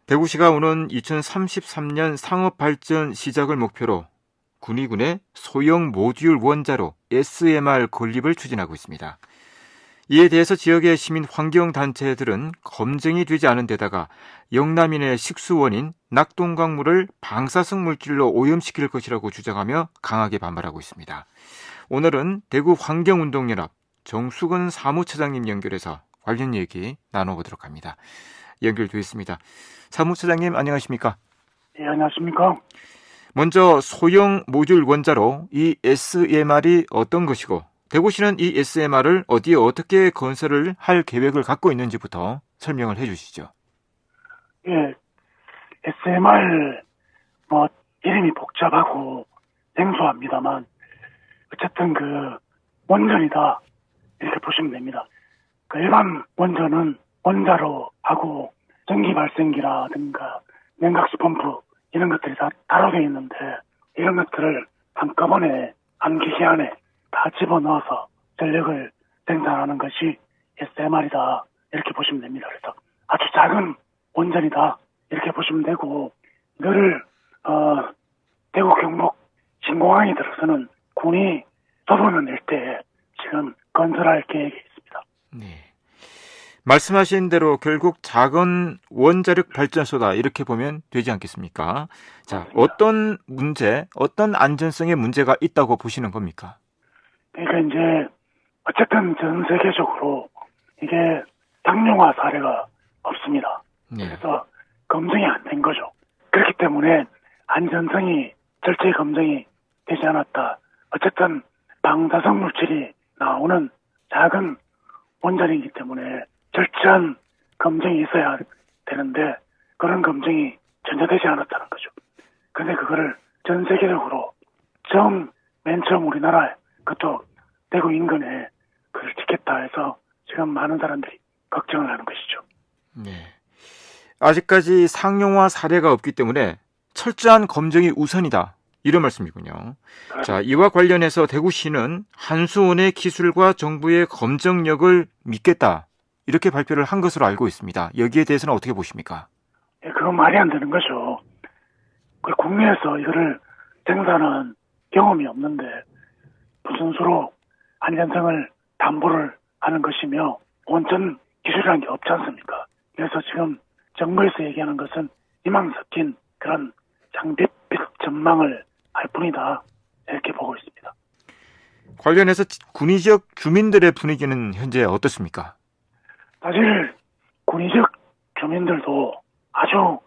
대구시가 오는 2033년 상업발전 시작을 목표로 군위군의 소형 모듈 원자로 SMR 건립을 추진하고 있습니다. 이에 대해서 지역의 시민 환경단체들은 검증이 되지 않은 데다가 영남인의 식수원인 낙동강물을 방사성 물질로 오염시킬 것이라고 주장하며 강하게 반발하고 있습니다. 오늘은 대구 환경운동연합 정수근 사무처장님 연결해서 관련 얘기 나눠보도록 합니다. 연결되어 있습니다. 사무처장님 안녕하십니까? 네, 안녕하십니까? 먼저 소형 모듈 원자로 이 SMR이 어떤 것이고 대구시는 이 SMR을 어디에 어떻게 건설을 할 계획을 갖고 있는지부터 설명을 해주시죠. 예, SMR 이름이 복잡하고 생소합니다만 어쨌든 원전이다 이렇게 보시면 됩니다. 일반 원전은 원자로 하고 전기 발생기라든가 냉각수 펌프 이런 것들이 다 다뤄져 있는데 이런 것들을 한꺼번에 한 기시 안에 다 집어넣어서 전력을 생산하는 것이 SMR이다 이렇게 보시면 됩니다. 그래서 아주 작은 원전이다 이렇게 보시면 되고 이거를 대구 경북 신공항에 들어서는 군이 서보는 일대에 지금 건설할 계획이 있습니다. 네. 말씀하신 대로 결국 작은 원자력 발전소다 이렇게 보면 되지 않겠습니까? 자, 맞습니다. 어떤 문제, 어떤 안전성의 문제가 있다고 보시는 겁니까? 그러니까 이제 어쨌든 전 세계적으로 이게 상용화 사례가 없습니다. 네. 그래서 검증이 안 된 거죠. 그렇기 때문에 안전성이 철저히 검증이 되지 않았다. 어쨌든 방사성 물질이 나오는 작은 원전이기 때문에 철저한 검증이 있어야 되는데 그런 검증이 전혀 되지 않았다는 거죠. 근데 그거를 전 세계적으로 맨 처음 우리나라에 그것도 대구 인근에 그걸 짓겠다 해서 지금 많은 사람들이 걱정을 하는 것이죠. 네. 아직까지 상용화 사례가 없기 때문에 철저한 검증이 우선이다. 이런 말씀이군요. 자, 이와 관련해서 대구시는 한수원의 기술과 정부의 검증력을 믿겠다. 이렇게 발표를 한 것으로 알고 있습니다. 여기에 대해서는 어떻게 보십니까? 예, 그건 말이 안 되는 거죠. 국내에서 이거를 생산한 경험이 없는데 무슨 수로 안전성을 담보를 하는 것이며 원전 기술이라는 게 없지 않습니까? 그래서 지금 정부에서 얘기하는 것은 희망 섞인 그런 장밋빛 전망을 할 뿐이다 이렇게 보고 있습니다. 관련해서 군위 지역 주민들의 분위기는 현재 어떻습니까? 사실 군위 지역 주민들도 아주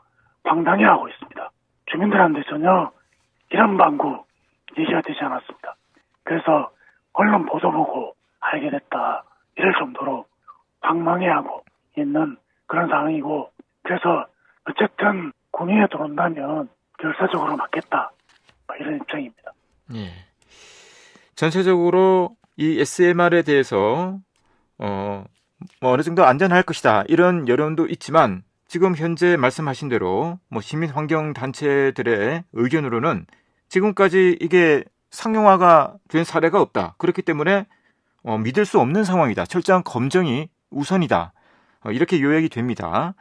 황당해하고 있습니다. 주민들한테 전혀 이런 방구 얘기가 되지 않았습니다. 그래서 언론 보도 보고 알게 됐다 이럴 정도로 황망해하고 있는 그런 상황이고 그래서 어쨌든 군위에 들어온다면 결사적으로 맞겠다 이런 입장입니다. 예. 전체적으로 이 SMR에 대해서 어느 정도 안전할 것이다 이런 여론도 있지만 지금 현재 말씀하신 대로 시민환경단체들의 의견으로는 지금까지 이게 상용화가 된 사례가 없다. 그렇기 때문에 믿을 수 없는 상황이다. 철저한 검증이 우선이다. 이렇게 요약이 됩니다.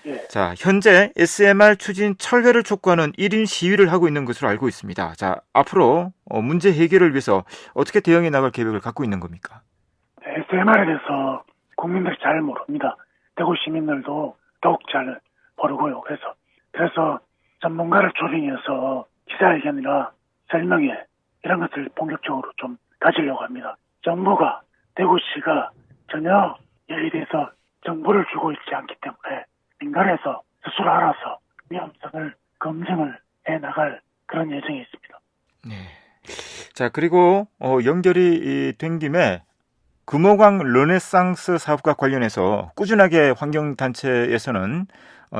예. 자, 현재 SMR 추진 철회를 촉구하는 1인 시위를 하고 있는 것으로 알고 있습니다. 자, 앞으로 문제 해결을 위해서 어떻게 대응해 나갈 계획을 갖고 있는 겁니까? SMR에 대해서 국민들이 잘 모릅니다. 대구 시민들도 더욱 잘 모르고요. 그래서 전문가를 초빙해서 기자회견이나 설명회 이런 것을 본격적으로 좀 가지려고 합니다. 정부가 대구시가 전혀 여기에 대해서 정보를 주고 있지 않기 때문에 민간에서 스스로 알아서 위험성을 검증을 해나갈 그런 예정이 있습니다. 네. 자, 그리고 연결이 된 김에 금호강 르네상스 사업과 관련해서 꾸준하게 환경단체에서는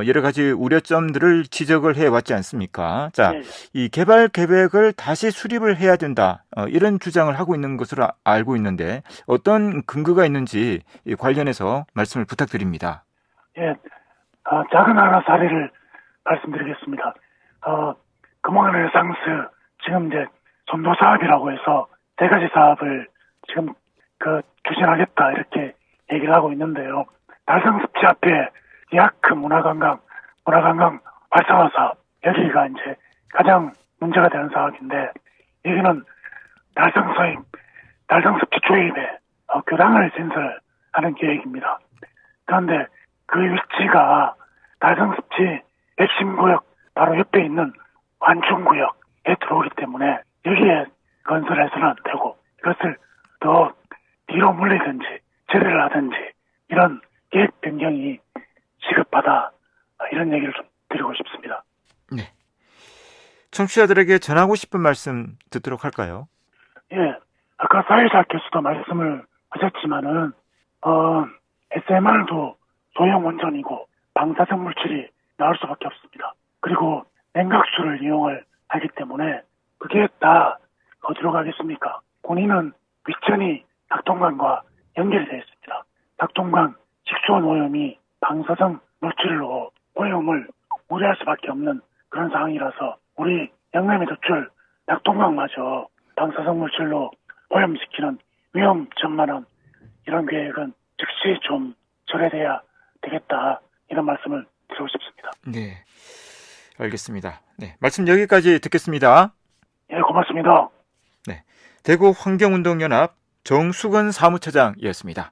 여러 가지 우려점들을 지적을 해왔지 않습니까? 자, 네. 이 개발 계획을 다시 수립을 해야 된다. 이런 주장을 하고 있는 것으로 알고 있는데 어떤 근거가 있는지 관련해서 말씀을 부탁드립니다. 예, 작은 하나 사례를 말씀드리겠습니다. 금호강 르네상스 지금 이제 선도 사업이라고 해서 3가지 사업을 지금 추진하겠다 이렇게 얘기를 하고 있는데요. 달성 습지 앞에 리아크 문화관광 문화관광 활성화 사업, 여기가 이제 가장 문제가 되는 사업인데, 여기는 달성 습지 조입에 교당을 신설하는 계획입니다. 그런데 그 위치가 달성 습지 핵심 구역 바로 옆에 있는 완충구역에 들어오기 때문에 여기에 건설해서는 안 되고, 이것을 더 뒤로 물리든지 처리를 하든지 이런 계획 변경이 시급하다, 이런 얘기를 좀 드리고 싶습니다. 네. 청취자들에게 전하고 싶은 말씀 듣도록 할까요? 예, 아까 사회자 교수도 말씀을 하셨지만은 SMR도 소형 원전이고 방사성 물질이 나올 수밖에 없습니다. 그리고 냉각수를 이용을 하기 때문에 그게 다 어디로 가겠습니까? 군인은 위천이 닭동강과 연결이 되어 있습니다. 닭동강 식수원 오염이 방사성 물질로 오염을 우려할 수밖에 없는 그런 상황이라서 우리 영남의 덕출 닭동강마저 방사성 물질로 오염시키는 위험 전만한 이런 계획은 즉시 좀 철회돼야 되겠다, 이런 말씀을 드리고 싶습니다. 네, 알겠습니다. 네, 말씀 여기까지 듣겠습니다. 예, 고맙습니다. 네, 대구 환경운동연합 정수건 사무처장이었습니다.